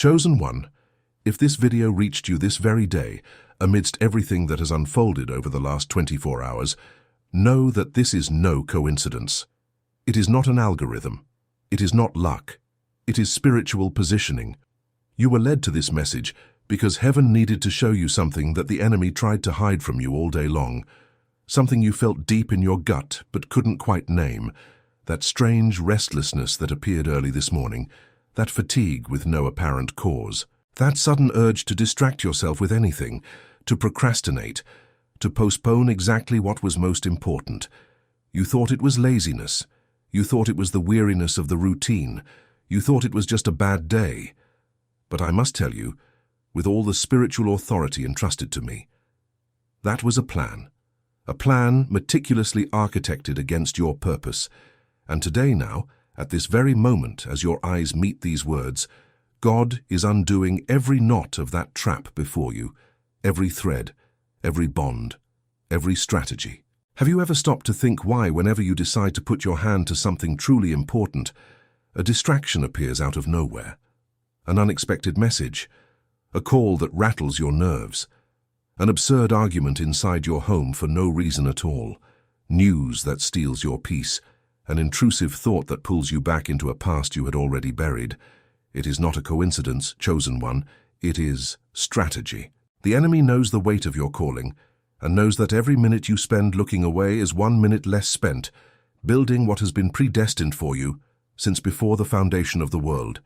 Chosen One, if this video reached you this very day, amidst everything that has unfolded over the last 24 hours, know that this is no coincidence. It is not an algorithm. It is not luck. It is spiritual positioning. You were led to this message because heaven needed to show you something that the enemy tried to hide from you all day long, something you felt deep in your gut but couldn't quite name, that strange restlessness that appeared early this morning, that fatigue with no apparent cause, that sudden urge to distract yourself with anything, to procrastinate, to postpone exactly what was most important. You thought it was laziness. You thought it was the weariness of the routine. You thought it was just a bad day. But I must tell you, with all the spiritual authority entrusted to me, that was a plan meticulously architected against your purpose. And today now, at this very moment as your eyes meet these words, God is undoing every knot of that trap before you, every thread, every bond, every strategy. Have you ever stopped to think why, whenever you decide to put your hand to something truly important, a distraction appears out of nowhere? An unexpected message, a call that rattles your nerves, an absurd argument inside your home for no reason at all, news that steals your peace, an intrusive thought that pulls you back into a past you had already buried. It is not a coincidence, Chosen One. It is strategy. The enemy knows the weight of your calling and knows that every minute you spend looking away is 1 minute less spent, building what has been predestined for you since before the foundation of the world.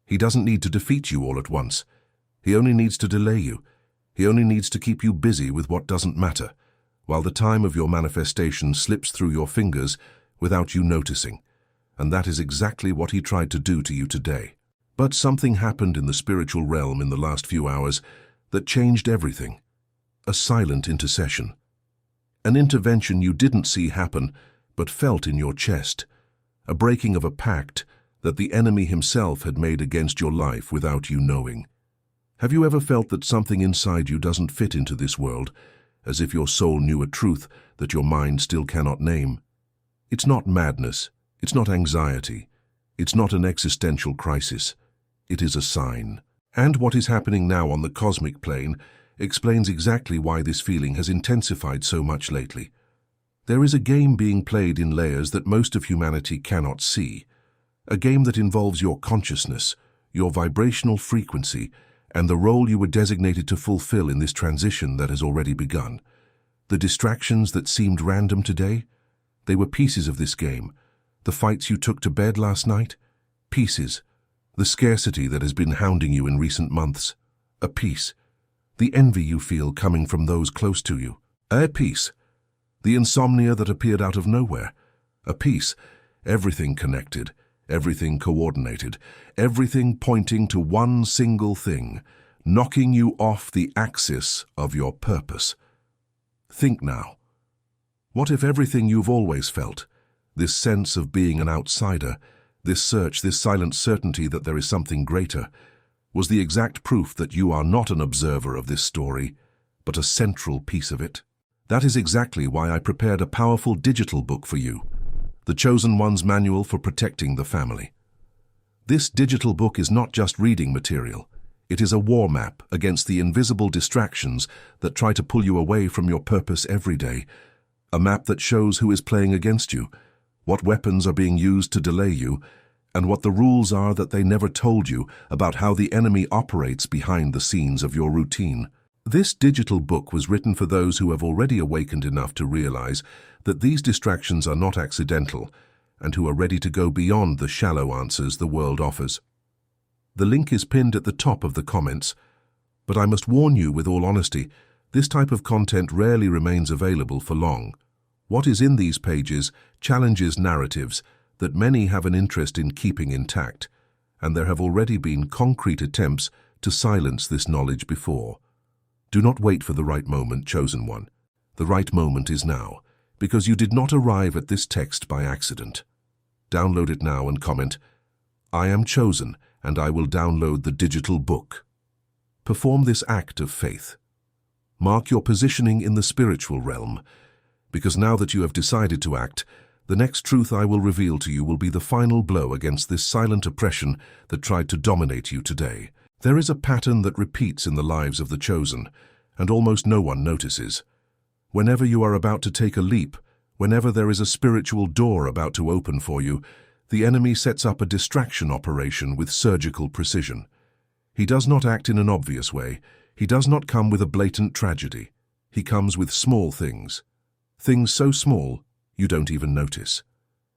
He doesn't need to defeat you all at once. He only needs to delay you. He only needs to keep you busy with what doesn't matter, while the time of your manifestation slips through your fingers without you noticing. And that is exactly what he tried to do to you today. But something happened in the spiritual realm in the last few hours that changed everything. A silent intercession. An intervention you didn't see happen, but felt in your chest. A breaking of a pact that the enemy himself had made against your life without you knowing. Have you ever felt that something inside you doesn't fit into this world, as if your soul knew a truth that your mind still cannot name? It's not madness. It's not anxiety. It's not an existential crisis. It is a sign. And what is happening now on the cosmic plane explains exactly why this feeling has intensified so much lately. There is a game being played in layers that most of humanity cannot see. A game that involves your consciousness, your vibrational frequency, and the role you were designated to fulfill in this transition that has already begun. The distractions that seemed random today, they were pieces of this game. The fights you took to bed last night, pieces. The scarcity that has been hounding you in recent months, a piece. The envy you feel coming from those close to you, a piece. The insomnia that appeared out of nowhere, a piece. Everything connected, everything coordinated, everything pointing to one single thing, knocking you off the axis of your purpose. Think now. What if everything you've always felt, this sense of being an outsider, this search, this silent certainty that there is something greater, was the exact proof that you are not an observer of this story, but a central piece of it? That is exactly why I prepared a powerful digital book for you, The Chosen One's Manual for Protecting the Family. This digital book is not just reading material. It is a war map against the invisible distractions that try to pull you away from your purpose every day. A map that shows who is playing against you, what weapons are being used to delay you, and what the rules are that they never told you about how the enemy operates behind the scenes of your routine. This digital book was written for those who have already awakened enough to realize that these distractions are not accidental and who are ready to go beyond the shallow answers the world offers. The link is pinned at the top of the comments, but I must warn you with all honesty, this type of content rarely remains available for long. What is in these pages challenges narratives that many have an interest in keeping intact, and there have already been concrete attempts to silence this knowledge before. Do not wait for the right moment, Chosen One. The right moment is now, because you did not arrive at this text by accident. Download it now and comment, "I am chosen, and I will download the digital book." Perform this act of faith. Mark your positioning in the spiritual realm, because now that you have decided to act, The next truth I will reveal to you will be the final blow against this silent oppression that tried to dominate you today. There is a pattern that repeats in the lives of the chosen, and almost no one notices. Whenever you are about to take a leap, whenever there is a spiritual door about to open for you, the enemy sets up a distraction operation with surgical precision. He does not act in an obvious way. He does not come with a blatant tragedy. He comes with small things. Things so small, you don't even notice.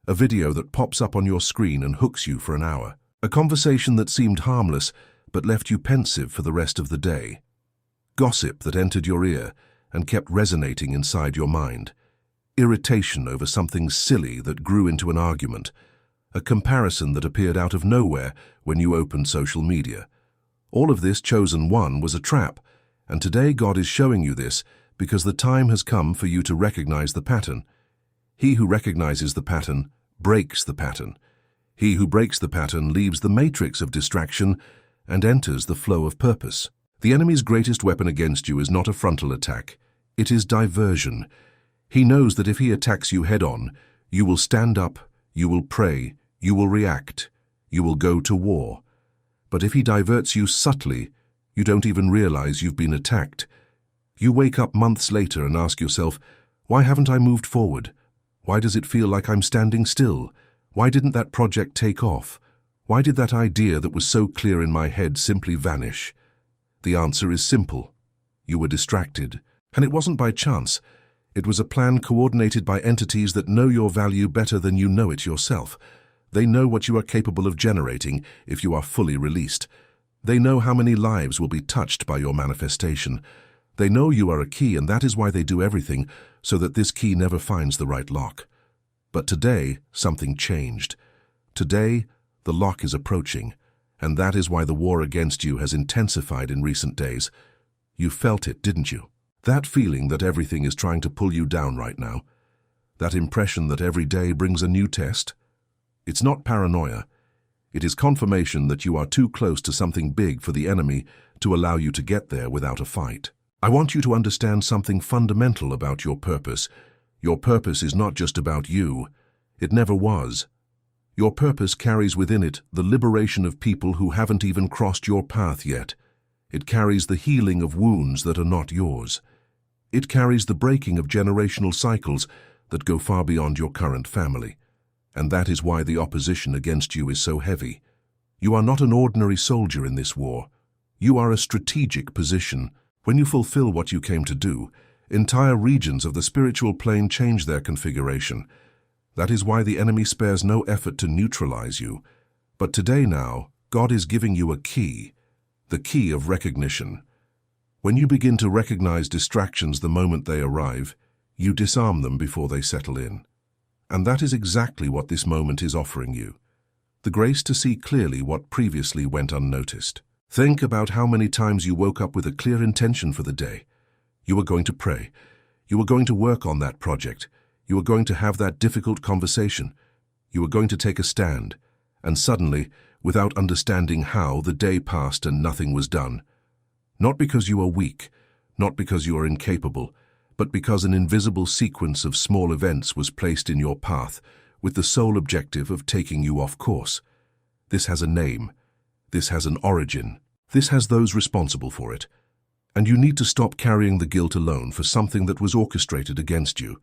A video that pops up on your screen and hooks you for an hour. A conversation that seemed harmless but left you pensive for the rest of the day. Gossip that entered your ear and kept resonating inside your mind. Irritation over something silly that grew into an argument. A comparison that appeared out of nowhere when you opened social media. All of this, chosen one, was a trap, and today God is showing you this because the time has come for you to recognize the pattern. He who recognizes the pattern breaks the pattern. He who breaks the pattern leaves the matrix of distraction and enters the flow of purpose. The enemy's greatest weapon against you is not a frontal attack. It is diversion. He knows that if he attacks you head-on, you will stand up, you will pray, you will react, you will go to war. But if he diverts you subtly, you don't even realize you've been attacked. You wake up months later and ask yourself, why haven't I moved forward? Why does it feel like I'm standing still? Why didn't that project take off? Why did that idea that was so clear in my head simply vanish? The answer is simple. You were distracted. And it wasn't by chance. It was a plan coordinated by entities that know your value better than you know it yourself. They know what you are capable of generating if you are fully released. They know how many lives will be touched by your manifestation. They know you are a key, and that is why they do everything so that this key never finds the right lock. But today, something changed. Today, the lock is approaching, and that is why the war against you has intensified in recent days. You felt it, didn't you? That feeling that everything is trying to pull you down right now. That impression that every day brings a new test. It's not paranoia. It is confirmation that you are too close to something big for the enemy to allow you to get there without a fight. I want you to understand something fundamental about your purpose. Your purpose is not just about you. It never was. Your purpose carries within it the liberation of people who haven't even crossed your path yet. It carries the healing of wounds that are not yours. It carries the breaking of generational cycles that go far beyond your current family. And that is why the opposition against you is so heavy. You are not an ordinary soldier in this war. You are a strategic position. When you fulfill what you came to do, entire regions of the spiritual plane change their configuration. That is why the enemy spares no effort to neutralize you. But today now, God is giving you a key, the key of recognition. When you begin to recognize distractions the moment they arrive, you disarm them before they settle in. And that is exactly what this moment is offering you. The grace to see clearly what previously went unnoticed. Think about how many times you woke up with a clear intention for the day. You were going to pray. You were going to work on that project. You were going to have that difficult conversation. You were going to take a stand. And suddenly, without understanding how, the day passed and nothing was done. Not because you are weak, not because you are incapable, but because an invisible sequence of small events was placed in your path with the sole objective of taking you off course. This has a name. This has an origin. This has those responsible for it. And you need to stop carrying the guilt alone for something that was orchestrated against you.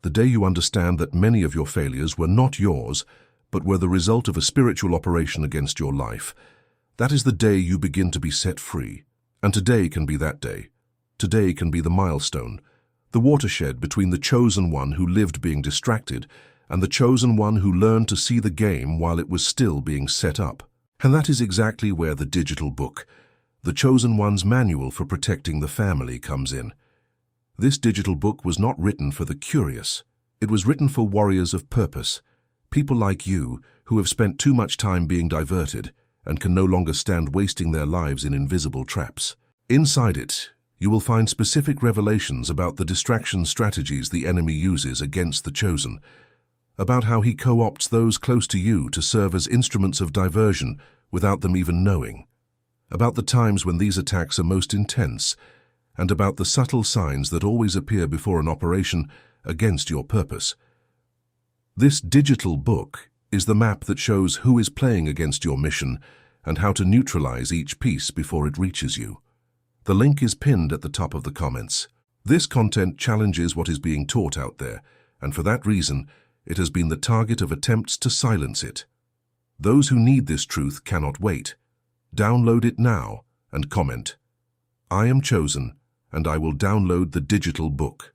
The day you understand that many of your failures were not yours, but were the result of a spiritual operation against your life, that is the day you begin to be set free. And today can be that day. Today can be the milestone, the watershed between the chosen one who lived being distracted and the chosen one who learned to see the game while it was still being set up. And that is exactly where the digital book, the Chosen One's Manual for Protecting the Family, comes in. This digital book was not written for the curious. It was written for warriors of purpose, people like you who have spent too much time being diverted and can no longer stand wasting their lives in invisible traps. Inside it, you will find specific revelations about the distraction strategies the enemy uses against the chosen, about how he co-opts those close to you to serve as instruments of diversion without them even knowing, about the times when these attacks are most intense, and about the subtle signs that always appear before an operation against your purpose. This digital book is the map that shows who is playing against your mission and how to neutralize each piece before it reaches you. The link is pinned at the top of the comments. This content challenges what is being taught out there, and for that reason, it has been the target of attempts to silence it. Those who need this truth cannot wait. Download it now and comment, "I am chosen, and I will download the digital book."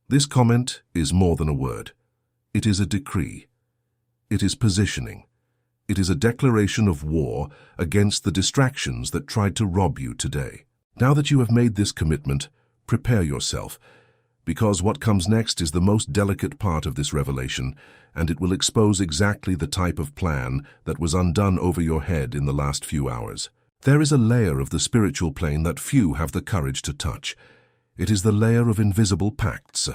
This comment is more than a word. It is a decree. It is positioning. It is a declaration of war against the distractions that tried to rob you today. Now that you have made this commitment, prepare yourself, because what comes next is the most delicate part of this revelation, and it will expose exactly the type of plan that was undone over your head in the last few hours. There is a layer of the spiritual plane that few have the courage to touch. It is the layer of invisible pacts.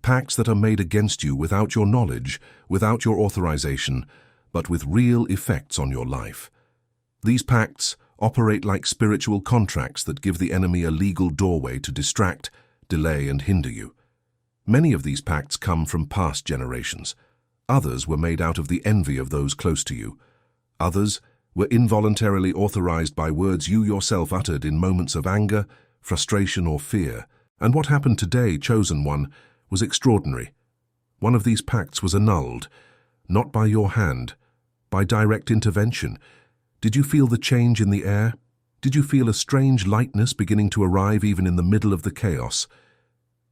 Pacts that are made against you without your knowledge, without your authorization, but with real effects on your life. These pacts operate like spiritual contracts that give the enemy a legal doorway to distract, delay, and hinder you. Many of these pacts come from past generations. Others were made out of the envy of those close to you. Others were involuntarily authorized by words you yourself uttered in moments of anger, frustration, or fear. And what happened today, Chosen One, was extraordinary. One of these pacts was annulled, not by your hand, by direct intervention. Did you feel the change in the air? Did you feel a strange lightness beginning to arrive even in the middle of the chaos?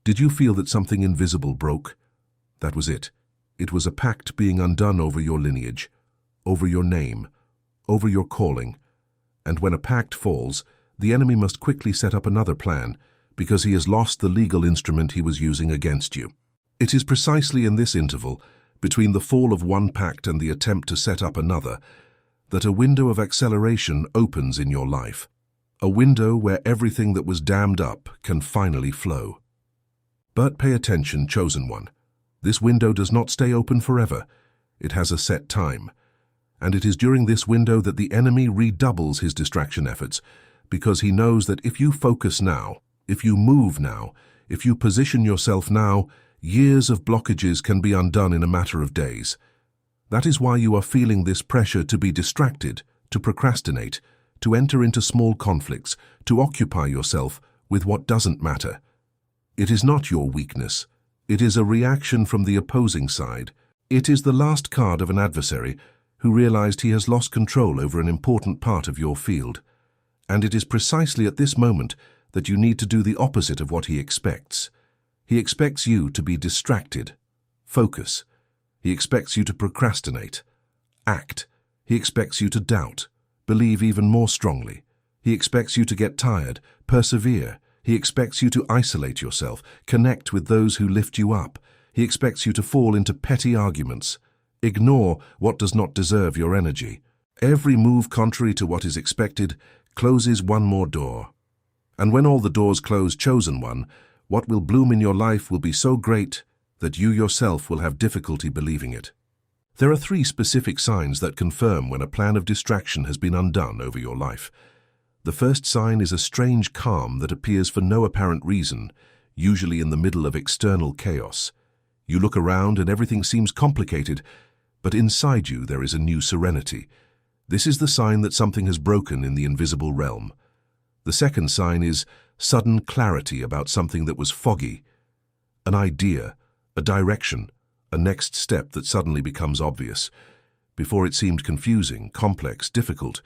Did you feel that something invisible broke? That was it. It was a pact being undone over your lineage, over your name, over your calling. And when a pact falls, the enemy must quickly set up another plan, because he has lost the legal instrument he was using against you. It is precisely in this interval, between the fall of one pact and the attempt to set up another, that a window of acceleration opens in your life. A window where everything that was dammed up can finally flow. But pay attention, Chosen One. This window does not stay open forever. It has a set time. And it is during this window that the enemy redoubles his distraction efforts, because he knows that if you focus now, if you move now, if you position yourself now, years of blockages can be undone in a matter of days. That is why you are feeling this pressure to be distracted, to procrastinate, to enter into small conflicts, to occupy yourself with what doesn't matter. It is not your weakness. It is a reaction from the opposing side. It is the last card of an adversary who realized he has lost control over an important part of your field. And it is precisely at this moment that you need to do the opposite of what he expects. He expects you to be distracted. Focus. He expects you to procrastinate. Act. He expects you to doubt. Believe even more strongly. He expects you to get tired. Persevere. He expects you to isolate yourself. Connect with those who lift you up. He expects you to fall into petty arguments. Ignore what does not deserve your energy. Every move contrary to what is expected closes one more door. And when all the doors close, Chosen One, what will bloom in your life will be so great that you yourself will have difficulty believing it. There are 3 specific signs that confirm when a plan of distraction has been undone over your life. The first sign is a strange calm that appears for no apparent reason, usually in the middle of external chaos. You look around and everything seems complicated, but inside you there is a new serenity. This is the sign that something has broken in the invisible realm. The second sign is sudden clarity about something that was foggy. An idea, a direction, a next step that suddenly becomes obvious. Before it seemed confusing, complex, difficult.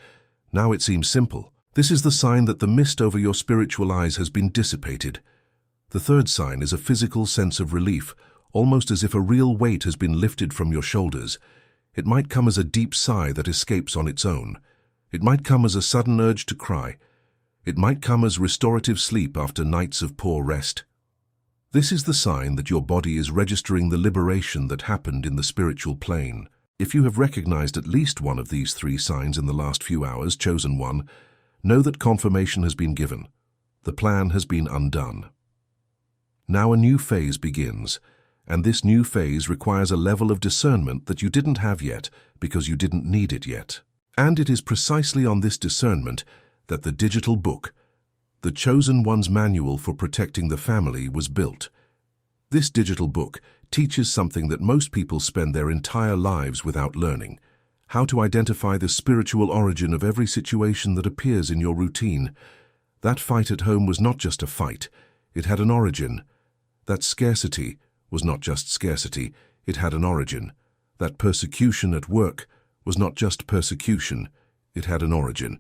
Now it seems simple. This is the sign that the mist over your spiritual eyes has been dissipated. The third sign is a physical sense of relief, almost as if a real weight has been lifted from your shoulders. It might come as a deep sigh that escapes on its own. It might come as a sudden urge to cry. It might come as restorative sleep after nights of poor rest. This is the sign that your body is registering the liberation that happened in the spiritual plane. If you have recognized at least one of these 3 signs in the last few hours, Chosen One, know that confirmation has been given. The plan has been undone. Now a new phase begins, and this new phase requires a level of discernment that you didn't have yet because you didn't need it yet. And it is precisely on this discernment that the digital book, the Chosen One's manual for protecting the family, was built. This digital book teaches something that most people spend their entire lives without learning: how to identify the spiritual origin of every situation that appears in your routine. That fight at home was not just a fight, it had an origin. That scarcity was not just scarcity, it had an origin. That persecution at work was not just persecution, it had an origin.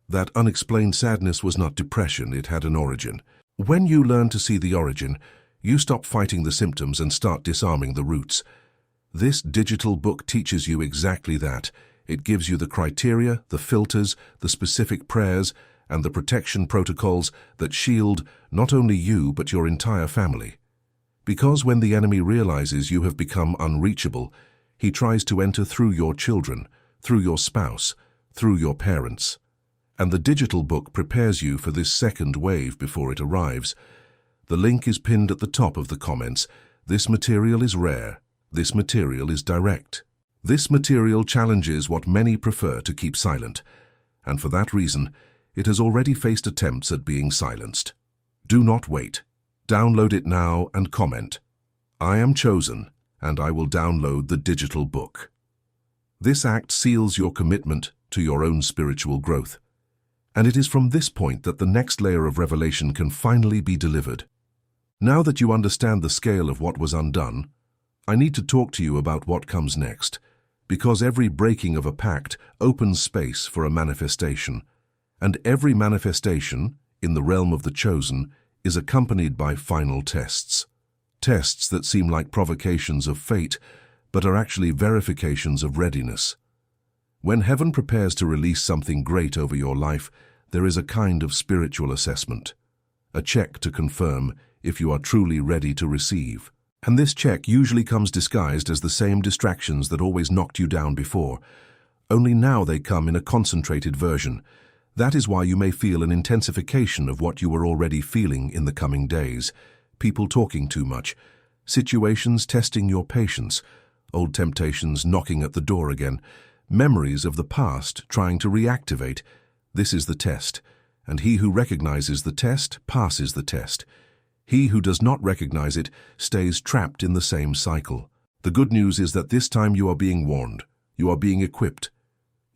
That unexplained sadness was not depression, it had an origin. When you learn to see the origin, you stop fighting the symptoms and start disarming the roots. This digital book teaches you exactly that. It gives you the criteria, the filters, the specific prayers, and the protection protocols that shield not only you but your entire family. Because when the enemy realizes you have become unreachable, he tries to enter through your children, through your spouse, through your parents. And the digital book prepares you for this second wave before it arrives. The link is pinned at the top of the comments. This material is rare. This material is direct. This material challenges what many prefer to keep silent, and for that reason, it has already faced attempts at being silenced. Do not wait. Download it now and comment. I am chosen, and I will download the digital book. This act seals your commitment to your own spiritual growth. And it is from this point that the next layer of revelation can finally be delivered. Now that you understand the scale of what was undone, I need to talk to you about what comes next, because every breaking of a pact opens space for a manifestation, and every manifestation, in the realm of the chosen, is accompanied by final tests. Tests that seem like provocations of fate, but are actually verifications of readiness. When heaven prepares to release something great over your life, there is a kind of spiritual assessment, a check to confirm if you are truly ready to receive. And this check usually comes disguised as the same distractions that always knocked you down before, only now they come in a concentrated version. That is why you may feel an intensification of what you were already feeling in the coming days. People talking too much, situations testing your patience, old temptations knocking at the door again, memories of the past trying to reactivate. This is the test, and he who recognizes the test passes the test. He who does not recognize it stays trapped in the same cycle. The good news is that this time you are being warned, you are being equipped,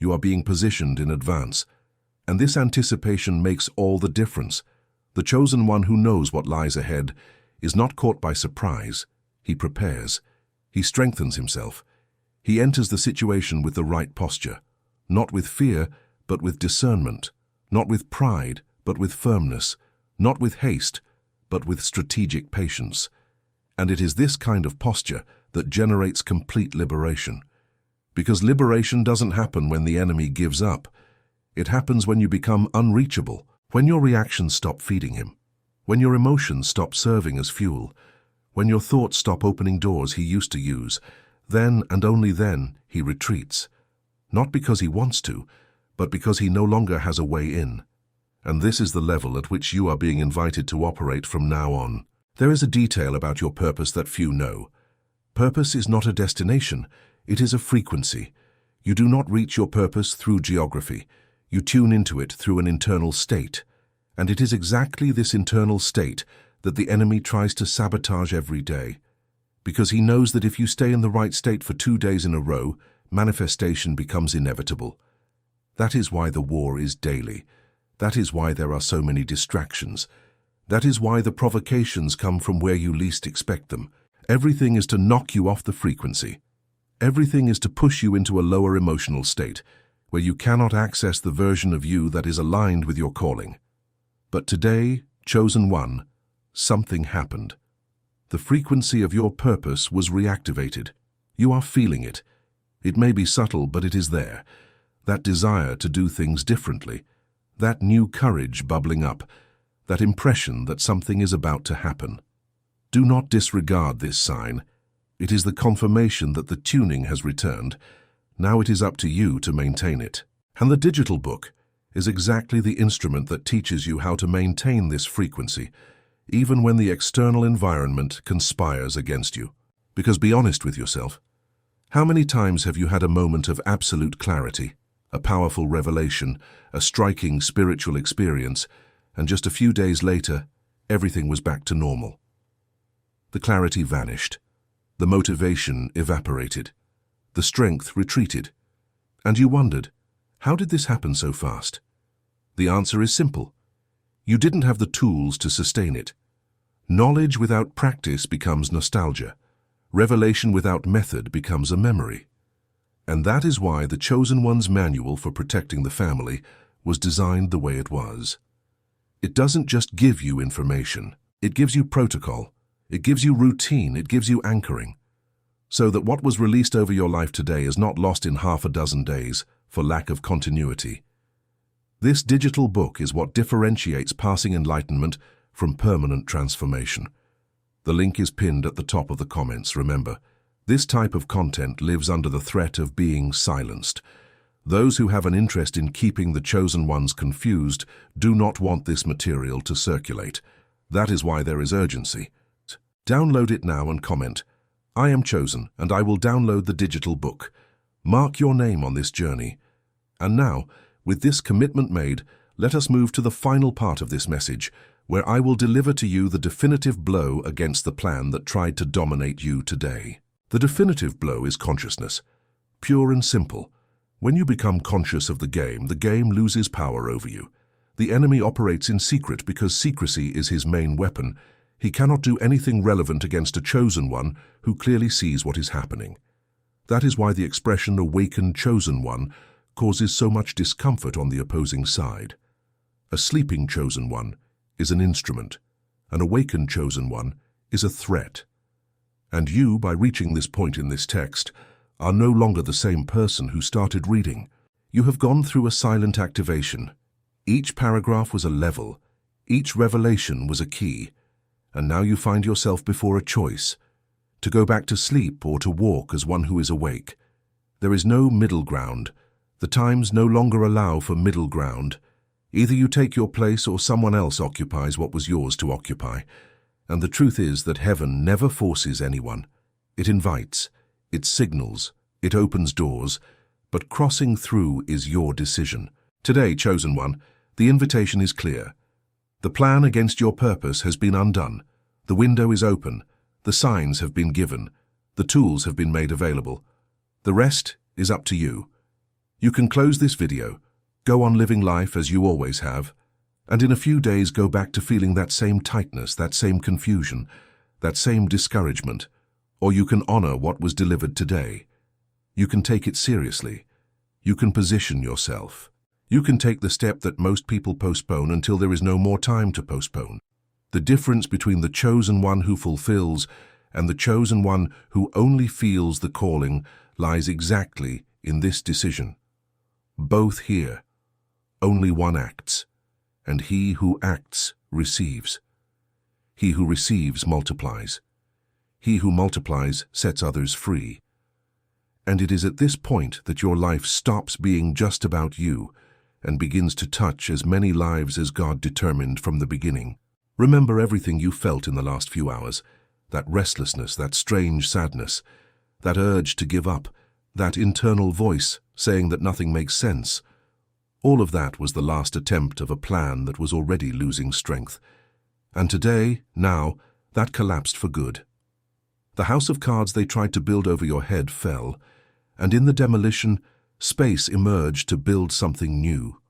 you are being positioned in advance. And this anticipation makes all the difference. The chosen one who knows what lies ahead is not caught by surprise. He prepares. He strengthens himself. He enters the situation with the right posture, not with fear, but with discernment, not with pride, but with firmness, not with haste, but with strategic patience. And it is this kind of posture that generates complete liberation. Because liberation doesn't happen when the enemy gives up. It happens when you become unreachable, when your reactions stop feeding him, when your emotions stop serving as fuel, when your thoughts stop opening doors he used to use. Then and only then he retreats, not because he wants to, but because he no longer has a way in. And this is the level at which you are being invited to operate from now on. There is a detail about your purpose that few know. Purpose is not a destination, it is a frequency. You do not reach your purpose through geography. You tune into it through an internal state. And it is exactly this internal state that the enemy tries to sabotage every day. Because he knows that if you stay in the right state for 2 days in a row, manifestation becomes inevitable. That is why the war is daily. That is why there are so many distractions. That is why the provocations come from where you least expect them. Everything is to knock you off the frequency. Everything is to push you into a lower emotional state, where you cannot access the version of you that is aligned with your calling. But today, chosen one, something happened. The frequency of your purpose was reactivated. You are feeling it. It may be subtle, but it is there. That desire to do things differently. That new courage bubbling up. That impression that something is about to happen. Do not disregard this sign. It is the confirmation that the tuning has returned. Now it is up to you to maintain it. And the digital book is exactly the instrument that teaches you how to maintain this frequency, even when the external environment conspires against you. Because be honest with yourself. How many times have you had a moment of absolute clarity, a powerful revelation, a striking spiritual experience, and just a few days later, everything was back to normal? The clarity vanished. The motivation evaporated. The strength retreated. And you wondered, how did this happen so fast? The answer is simple. You didn't have the tools to sustain it. Knowledge without practice becomes nostalgia. Revelation without method becomes a memory. And that is why the Chosen One's manual for protecting the family was designed the way it was. It doesn't just give you information. It gives you protocol. It gives you routine. It gives you anchoring. So that what was released over your life today is not lost in half a dozen days for lack of continuity. This digital book is what differentiates passing enlightenment from permanent transformation. The link is pinned at the top of the comments. Remember, this type of content lives under the threat of being silenced. Those who have an interest in keeping the Chosen Ones confused do not want this material to circulate. That is why there is urgency. Download it now and comment, "I am chosen and I will download the digital book." Mark your name on this journey. And now, with this commitment made, let us move to the final part of this message, where I will deliver to you the definitive blow against the plan that tried to dominate you today. The definitive blow is consciousness. Pure and simple. When you become conscious of the game loses power over you. The enemy operates in secret because secrecy is his main weapon. He cannot do anything relevant against a Chosen One who clearly sees what is happening. That is why the expression "awakened Chosen One" causes so much discomfort on the opposing side. A sleeping Chosen One is an instrument. An awakened Chosen One is a threat. And you, by reaching this point in this text, are no longer the same person who started reading. You have gone through a silent activation. Each paragraph was a level. Each revelation was a key. And now you find yourself before a choice, to go back to sleep or to walk as one who is awake. There is no middle ground. The times no longer allow for middle ground. Either you take your place or someone else occupies what was yours to occupy. And the truth is that heaven never forces anyone. It invites, it signals, it opens doors, but crossing through is your decision. Today, Chosen One, the invitation is clear. The plan against your purpose has been undone. The window is open. The signs have been given. The tools have been made available. The rest is up to you. You can close this video, go on living life as you always have, and in a few days go back to feeling that same tightness, that same confusion, that same discouragement. Or you can honor what was delivered today. You can take it seriously. You can position yourself. You can take the step that most people postpone until there is no more time to postpone. The difference between the Chosen One who fulfills and the Chosen One who only feels the calling lies exactly in this decision. Both hear. Only one acts, and he who acts receives. He who receives multiplies. He who multiplies sets others free. And it is at this point that your life stops being just about you and begins to touch as many lives as God determined from the beginning. Remember everything you felt in the last few hours, that restlessness, that strange sadness, that urge to give up, that internal voice saying that nothing makes sense. All of that was the last attempt of a plan that was already losing strength. And today, now, that collapsed for good. The house of cards they tried to build over your head fell, and in the demolition, space emerged to build something new.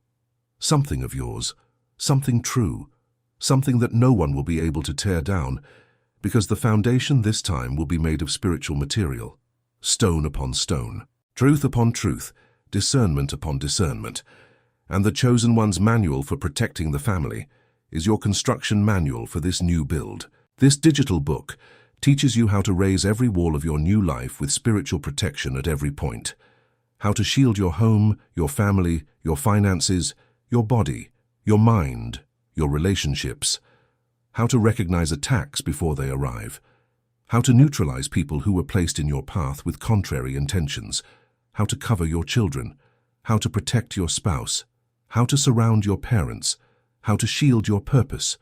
Something of yours, something true, something that no one will be able to tear down, because the foundation this time will be made of spiritual material, stone upon stone, truth upon truth, discernment upon discernment. And the Chosen One's manual for protecting the family is your construction manual for this new build. This digital book teaches you how to raise every wall of your new life with spiritual protection at every point. How to shield your home, your family, your finances, your body, your mind, your relationships. How to recognize attacks before they arrive. How to neutralize people who were placed in your path with contrary intentions. How to cover your children. How to protect your spouse. How to surround your parents. How to shield your purpose.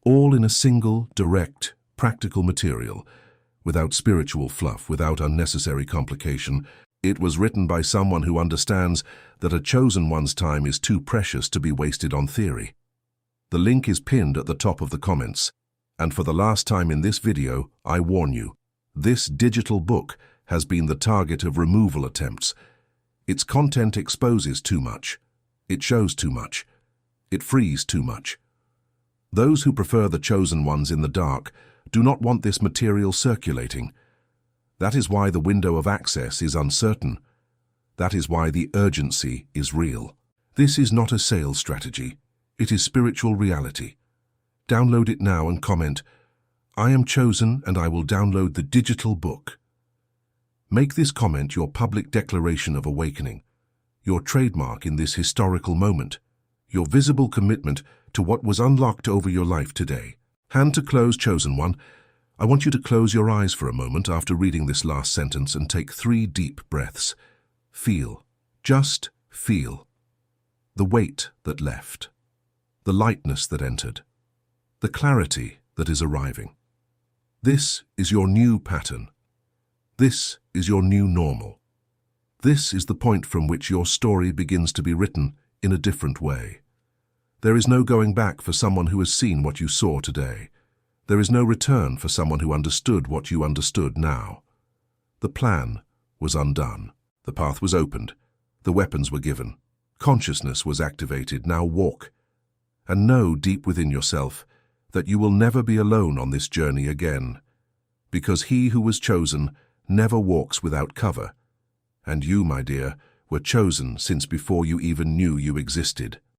All in a single, direct, practical material, without spiritual fluff, without unnecessary complication. It was written by someone who understands that a Chosen One's time is too precious to be wasted on theory. The link is pinned at the top of the comments. And for the last time in this video, I warn you, This digital book has been the target of removal attempts. Its content exposes too much. It shows too much. It frees too much. Those who prefer the chosen ones in the dark do not want this material circulating. That is why the window of access is uncertain. That is why the urgency is real. This is not a sales strategy. It is spiritual reality. Download it now and comment, "I am chosen and I will download the digital book." Make this comment your public declaration of awakening, your trademark in this historical moment, your visible commitment to what was unlocked over your life today. Hand to close, chosen one. I want you to close your eyes for a moment after reading this last sentence and take 3 deep breaths. Feel, just feel, the weight that left, the lightness that entered, the clarity that is arriving. This is your new pattern. This is your new normal. This is the point from which your story begins to be written in a different way. There is no going back for someone who has seen what you saw today. There is no return for someone who understood what you understood now. The plan was undone. The path was opened. The weapons were given. Consciousness was activated. Now walk. And know deep within yourself that you will never be alone on this journey again. Because he who was chosen never walks without cover. And you, my dear, were chosen since before you even knew you existed.